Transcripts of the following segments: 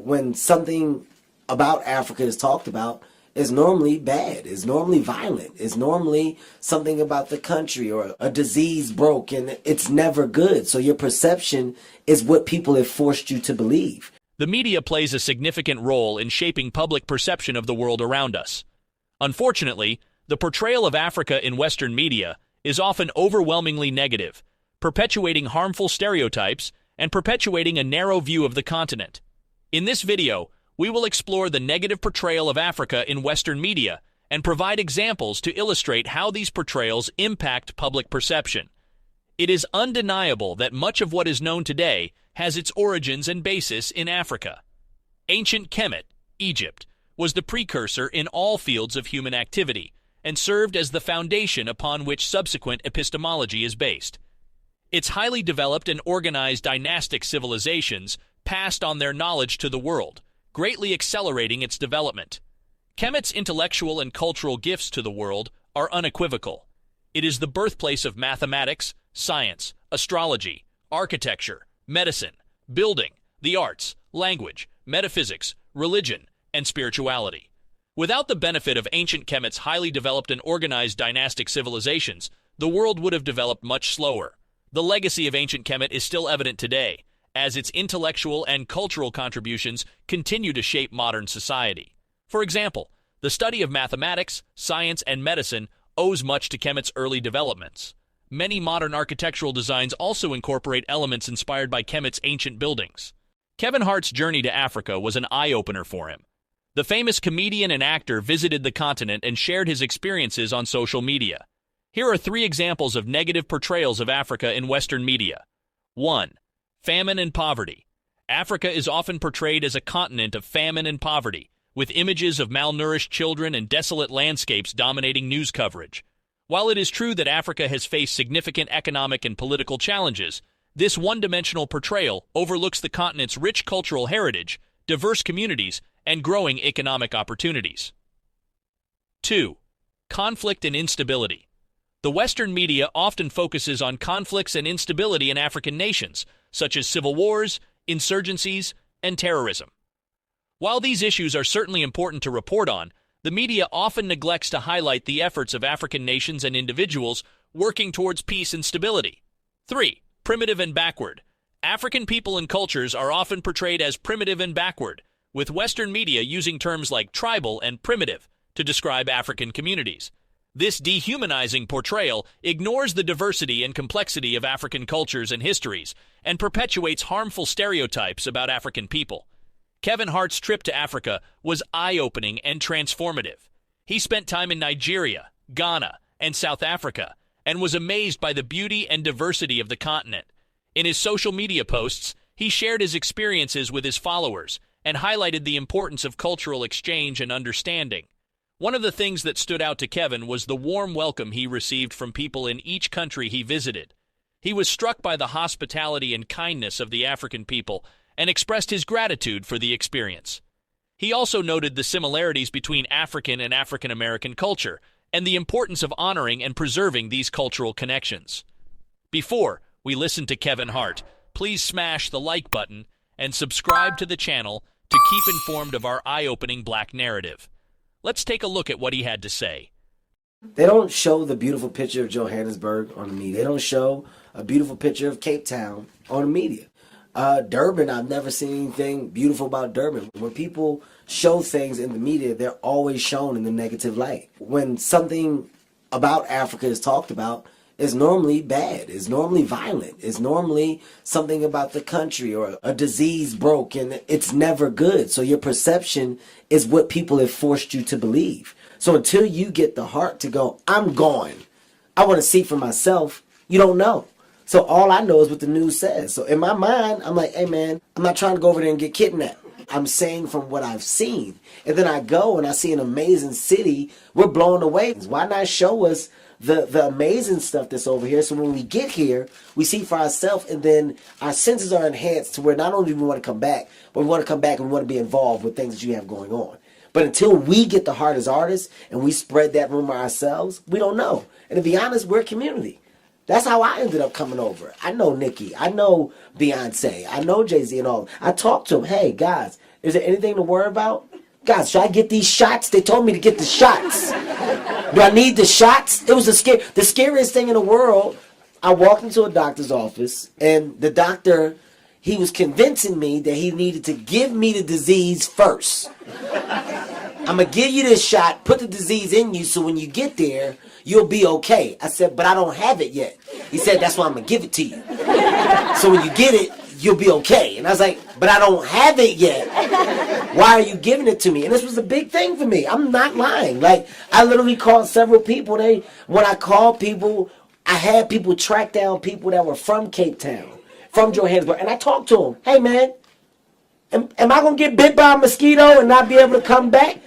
when something about Africa is talked about, is normally bad, is normally violent, is normally something about the country or a disease broke, and it's never good. So your perception is what people have forced you to believe. The media plays a significant role in shaping public perception of the world around us. Unfortunately, the portrayal of Africa in Western media is often overwhelmingly negative, perpetuating harmful stereotypes and perpetuating a narrow view of the continent. In this video, we will explore the negative portrayal of Africa in Western media and provide examples to illustrate how these portrayals impact public perception. It is undeniable that much of what is known today has its origins and basis in Africa. Ancient Kemet, Egypt, was the precursor in all fields of human activity and served as the foundation upon which subsequent epistemology is based. Its highly developed and organized dynastic civilizations passed on their knowledge to the world, greatly accelerating its development. Kemet's intellectual and cultural gifts to the world are unequivocal. It is the birthplace of mathematics, science, astrology, architecture, medicine, building, the arts, language, metaphysics, religion, and spirituality. Without the benefit of ancient Kemet's highly developed and organized dynastic civilizations, the world would have developed much slower. The legacy of ancient Kemet is still evident today, as its intellectual and cultural contributions continue to shape modern society. For example, the study of mathematics, science, and medicine owes much to Kemet's early developments. Many modern architectural designs also incorporate elements inspired by Kemet's ancient buildings. Kevin Hart's journey to Africa was an eye-opener for him. The famous comedian and actor visited the continent and shared his experiences on social media. Here are 3 examples of negative portrayals of Africa in Western media. 1. Famine and poverty. Africa is often portrayed as a continent of famine and poverty, with images of malnourished children and desolate landscapes dominating news coverage. While it is true that Africa has faced significant economic and political challenges, this one-dimensional portrayal overlooks the continent's rich cultural heritage, diverse communities, and growing economic opportunities. 2. Conflict and instability. The Western media often focuses on conflicts and instability in African nations, such as civil wars, insurgencies, and terrorism. While these issues are certainly important to report on, the media often neglects to highlight the efforts of African nations and individuals working towards peace and stability. 3. Primitive and backward. African people and cultures are often portrayed as primitive and backward, with Western media using terms like tribal and primitive to describe African communities. This dehumanizing portrayal ignores the diversity and complexity of African cultures and histories and perpetuates harmful stereotypes about African people. Kevin Hart's trip to Africa was eye-opening and transformative. He spent time in Nigeria, Ghana, and South Africa, and was amazed by the beauty and diversity of the continent. In his social media posts, he shared his experiences with his followers and highlighted the importance of cultural exchange and understanding. One of the things that stood out to Kevin was the warm welcome he received from people in each country he visited. He was struck by the hospitality and kindness of the African people and expressed his gratitude for the experience. He also noted the similarities between African and African American culture and the importance of honoring and preserving these cultural connections. Before we listen to Kevin Hart, please smash the like button and subscribe to the channel to keep informed of our eye-opening Black narrative. Let's take a look at what he had to say. They don't show the beautiful picture of Johannesburg on the media. They don't show a beautiful picture of Cape Town on the media. Durban, I've never seen anything beautiful about Durban. When people show things in the media, they're always shown in the negative light. When something about Africa is talked about, it's normally bad, it's normally violent, it's normally something about the country or a disease broke, and it's never good. So your perception is what people have forced you to believe. So until you get the heart to go, I'm going, I want to see for myself, you don't know. So all I know is what the news says. So in my mind, I'm like, hey man, I'm not trying to go over there and get kidnapped. I'm saying from what I've seen. And then I go and I see an amazing city. We're blown away. Why not show us the amazing stuff that's over here? So when we get here, we see for ourselves, and then our senses are enhanced to where not only do we want to come back, but we want to come back and we want to be involved with things that you have going on. But until we get the heart as artists and we spread that rumor ourselves, we don't know. And to be honest, we're a community. That's how I ended up coming over. I know Nicki. I know Beyonce. I know Jay-Z and all. I talked to them. Hey, guys, Is there anything to worry about? God, should I get these shots? They told me to get the shots. Do I need the shots? It was the scariest thing in the world. I walked into a doctor's office, and the doctor, he was convincing me that he needed to give me the disease first. I'm going to give you this shot, put the disease in you, so when you get there, you'll be okay. I said, but I don't have it yet. He said, that's why I'm going to give it to you. So when you get it, you'll be okay. And I was like, but I don't have it yet. Why are you giving it to me? And this was a big thing for me. I'm not lying. Like, I literally called several people. When I called people, I had people track down people that were from Cape Town, from Johannesburg. And I talked to them. Hey, man, am I going to get bit by a mosquito and not be able to come back?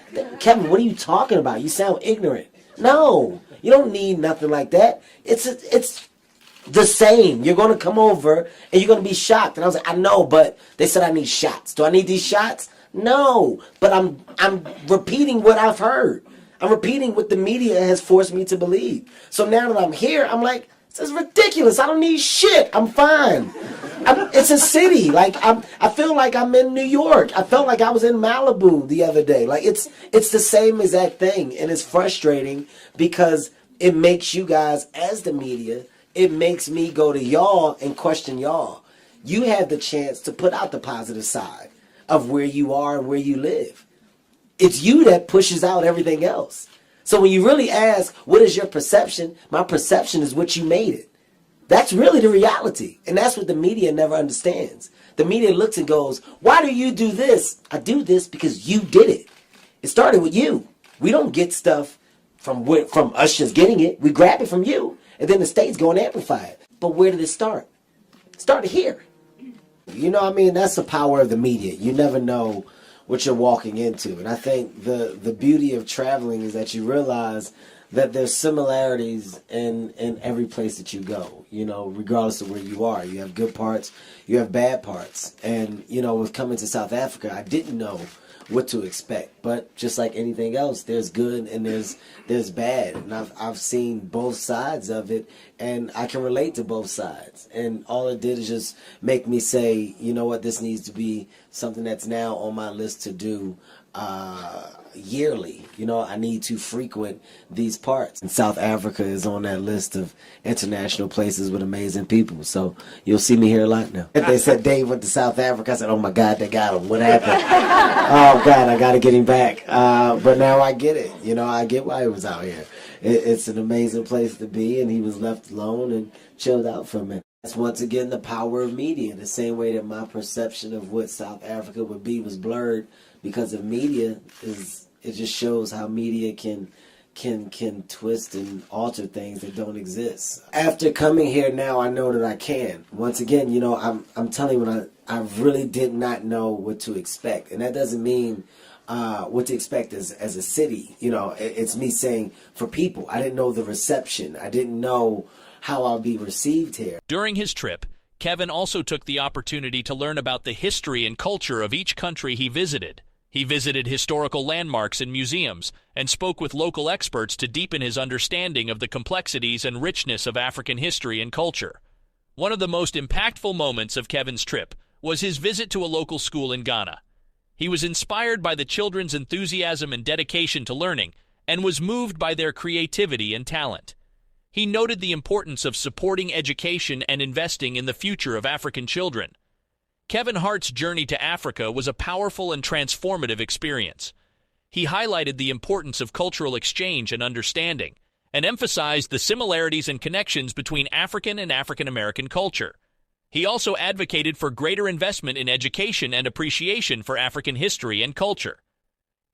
Kevin, what are you talking about? You sound ignorant. No, you don't need nothing like that. It's the same. You're going to come over and you're going to be shocked. And I was like, I know, but they said I need shots. Do I need these shots? No, but I'm repeating what I've heard. I'm repeating what the media has forced me to believe. So now that I'm here, I'm like, this is ridiculous. I don't need shit. I'm fine. It's a city. Like I feel like I'm in New York. I felt like I was in Malibu the other day. Like it's the same exact thing, and it's frustrating because it makes you guys, as the media, it makes me go to y'all and question y'all. You have the chance to put out the positive side of where you are and where you live. It's you that pushes out everything else. So when you really ask, what is your perception? My perception is what you made it. That's really the reality. And that's what the media never understands. The media looks and goes, why do you do this? I do this because you did it. It started with you. We don't get stuff from us just getting it. We grab it from you. And then the state's going to amplify it. But where did it start? It started here. You know what I mean? That's the power of the media. You never know what you're walking into. And I think the beauty of traveling is that you realize that there's similarities in every place that you go, you know, regardless of where you are. You have good parts, you have bad parts. And, you know, with coming to South Africa, I didn't know what to expect. But just like anything else, there's good and there's bad. And I've seen both sides of it, and I can relate to both sides. And all it did is just make me say, you know what, this needs to be something that's now on my list to do yearly. You know, I need to frequent these parts. And South Africa is on that list of international places with amazing people. So you'll see me here a lot now. If they said Dave went to South Africa, I said, oh my God, they got him. What happened? Oh God, I got to get him back. But now I get it. You know, I get why he was out here. It's an amazing place to be, and he was left alone and chilled out for a minute. That's once again the power of media. The same way that my perception of what South Africa would be was blurred because of media, it just shows how media can twist and alter things that don't exist. After coming here now, I know that I can. Once again, you know, I'm telling you, I really did not know what to expect, and that doesn't mean what to expect as a city. You know, it's me saying for people, I didn't know the reception. I didn't know how I'll be received here. During his trip, Kevin also took the opportunity to learn about the history and culture of each country he visited. He visited historical landmarks and museums and spoke with local experts to deepen his understanding of the complexities and richness of African history and culture. One of the most impactful moments of Kevin's trip was his visit to a local school in Ghana. He was inspired by the children's enthusiasm and dedication to learning and was moved by their creativity and talent. He noted the importance of supporting education and investing in the future of African children. Kevin Hart's journey to Africa was a powerful and transformative experience. He highlighted the importance of cultural exchange and understanding, and emphasized the similarities and connections between African and African American culture. He also advocated for greater investment in education and appreciation for African history and culture.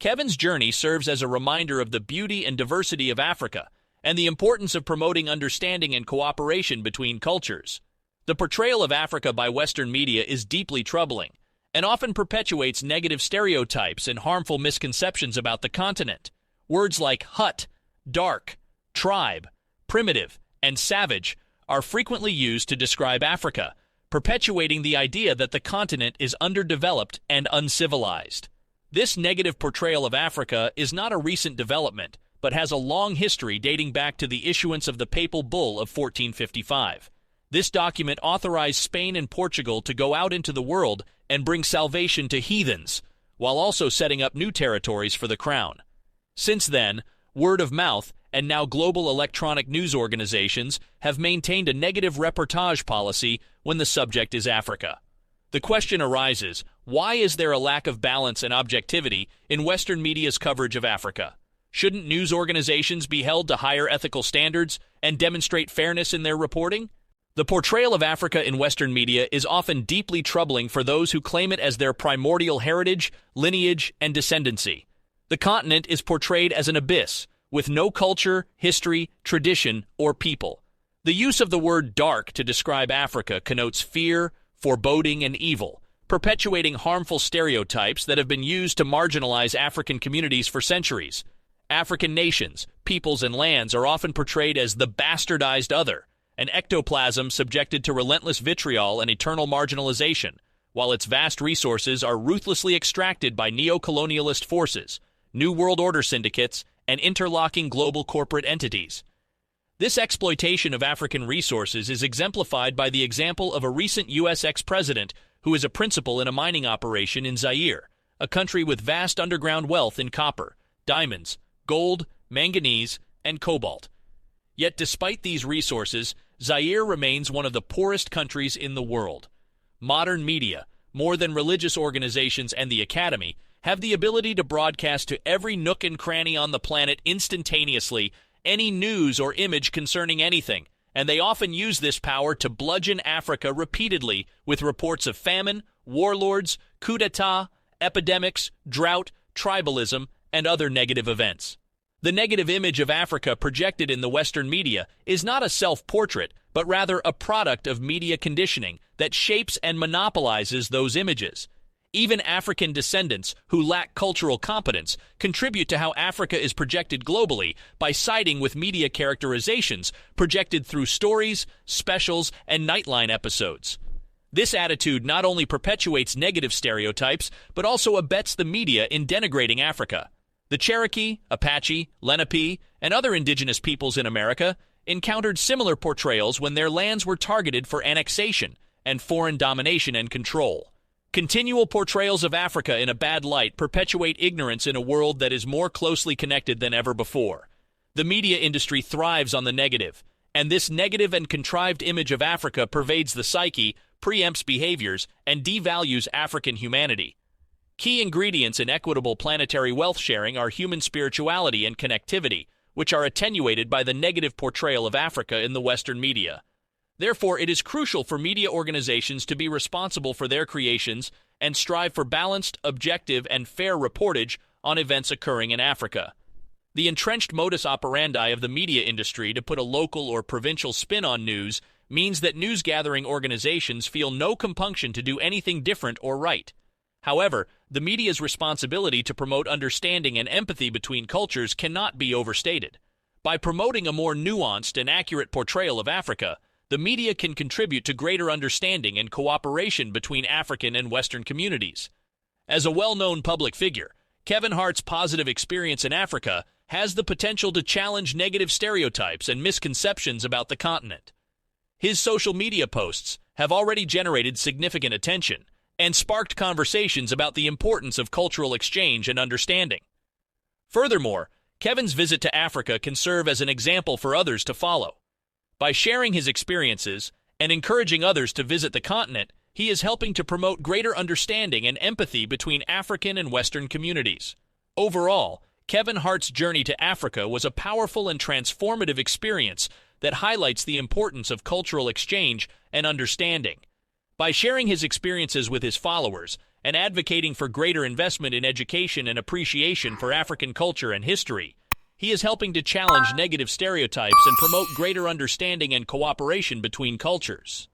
Kevin's journey serves as a reminder of the beauty and diversity of Africa and the importance of promoting understanding and cooperation between cultures. The portrayal of Africa by Western media is deeply troubling and often perpetuates negative stereotypes and harmful misconceptions about the continent. Words like hut, dark, tribe, primitive, and savage are frequently used to describe Africa, perpetuating the idea that the continent is underdeveloped and uncivilized. This negative portrayal of Africa is not a recent development, but has a long history dating back to the issuance of the Papal Bull of 1455. This document authorized Spain and Portugal to go out into the world and bring salvation to heathens, while also setting up new territories for the crown. Since then, word of mouth and now global electronic news organizations have maintained a negative reportage policy when the subject is Africa. The question arises, why is there a lack of balance and objectivity in Western media's coverage of Africa? Shouldn't news organizations be held to higher ethical standards and demonstrate fairness in their reporting? The portrayal of Africa in Western media is often deeply troubling for those who claim it as their primordial heritage, lineage, and descendancy. The continent is portrayed as an abyss, with no culture, history, tradition, or people. The use of the word dark to describe Africa connotes fear, foreboding, and evil, perpetuating harmful stereotypes that have been used to marginalize African communities for centuries. African nations, peoples, and lands are often portrayed as the bastardized other, an ectoplasm subjected to relentless vitriol and eternal marginalization, while its vast resources are ruthlessly extracted by neo-colonialist forces, New World Order syndicates, and interlocking global corporate entities. This exploitation of African resources is exemplified by the example of a recent U.S. ex-president who is a principal in a mining operation in Zaire, a country with vast underground wealth in copper, diamonds, gold, manganese, and cobalt. Yet despite these resources, Zaire remains one of the poorest countries in the world. Modern media, more than religious organizations and the academy, have the ability to broadcast to every nook and cranny on the planet instantaneously any news or image concerning anything, and they often use this power to bludgeon Africa repeatedly with reports of famine, warlords, coup d'etat, epidemics, drought, tribalism, and other negative events. The negative image of Africa projected in the Western media is not a self-portrait, but rather a product of media conditioning that shapes and monopolizes those images. Even African descendants who lack cultural competence contribute to how Africa is projected globally by siding with media characterizations projected through stories, specials, and Nightline episodes. This attitude not only perpetuates negative stereotypes, but also abets the media in denigrating Africa. The Cherokee, Apache, Lenape, and other indigenous peoples in America encountered similar portrayals when their lands were targeted for annexation and foreign domination and control. Continual portrayals of Africa in a bad light perpetuate ignorance in a world that is more closely connected than ever before. The media industry thrives on the negative, and this negative and contrived image of Africa pervades the psyche, preempts behaviors, and devalues African humanity. Key ingredients in equitable planetary wealth sharing are human spirituality and connectivity, which are attenuated by the negative portrayal of Africa in the Western media. Therefore, it is crucial for media organizations to be responsible for their creations and strive for balanced, objective, and fair reportage on events occurring in Africa. The entrenched modus operandi of the media industry to put a local or provincial spin on news means that news-gathering organizations feel no compunction to do anything different or right. However, the media's responsibility to promote understanding and empathy between cultures cannot be overstated. By promoting a more nuanced and accurate portrayal of Africa, the media can contribute to greater understanding and cooperation between African and Western communities. As a well-known public figure, Kevin Hart's positive experience in Africa has the potential to challenge negative stereotypes and misconceptions about the continent. His social media posts have already generated significant attention and sparked conversations about the importance of cultural exchange and understanding. Furthermore, Kevin's visit to Africa can serve as an example for others to follow. By sharing his experiences and encouraging others to visit the continent, he is helping to promote greater understanding and empathy between African and Western communities. Overall, Kevin Hart's journey to Africa was a powerful and transformative experience that highlights the importance of cultural exchange and understanding. By sharing his experiences with his followers and advocating for greater investment in education and appreciation for African culture and history, he is helping to challenge negative stereotypes and promote greater understanding and cooperation between cultures.